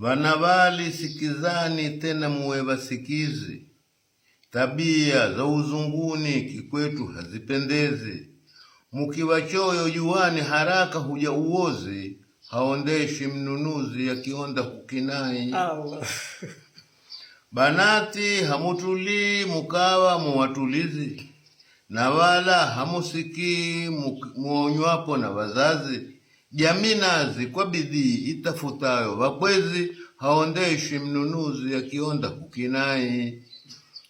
Vanavali sikizani tena muwe wasikizi, tabia za uzunguni kikwetu hazipendezi. Mukiwa choyo juani haraka huja uozi, haondeshi mnunuzi akionda kukinai. Allah. Banati hamutulii mukawa muwatulizi, na wala hamusikii muonywapo na wazazi. Jaminazi kwa bidii itafutayo wakwezi, haondeshi mnunuzi akionda kukinai.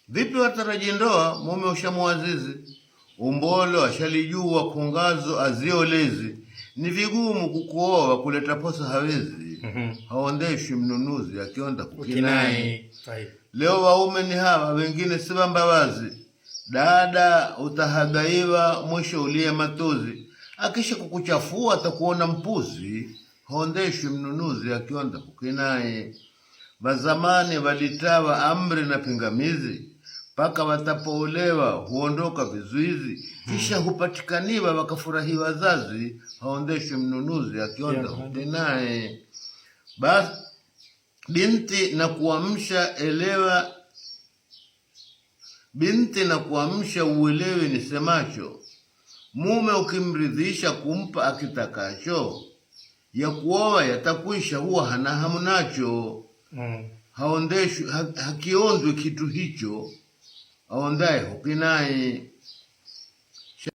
Vipi wataraji ndoa mume ushamuazizi, umbolo ashalijua kungazo aziolezi. Ni vigumu kukuoa kuleta posa hawezi, haondeshi mnunuzi akionda kukinai. Leo waume ni hawa, wengine si wambawazi. Dada utahadaiwa mwisho ulie matozi, akisha kukuchafua atakuona mpuzi, haondeshi mnunuzi akionda kukinai. Wazamani walitawa amri na pingamizi, paka watapoolewa huondoka vizuizi. Kisha hupatikaniwa wakafurahi wazazi, haondeshi mnunuzi akionda kukinai. Basi binti na kuamsha uelewe nisemacho. Mume ukimridhisha kumpa akitakacho, ya kuoa yatakwisha huwa hana hamu nacho. Haondeshi hakionzwi kitu hicho, aondaye hukinai.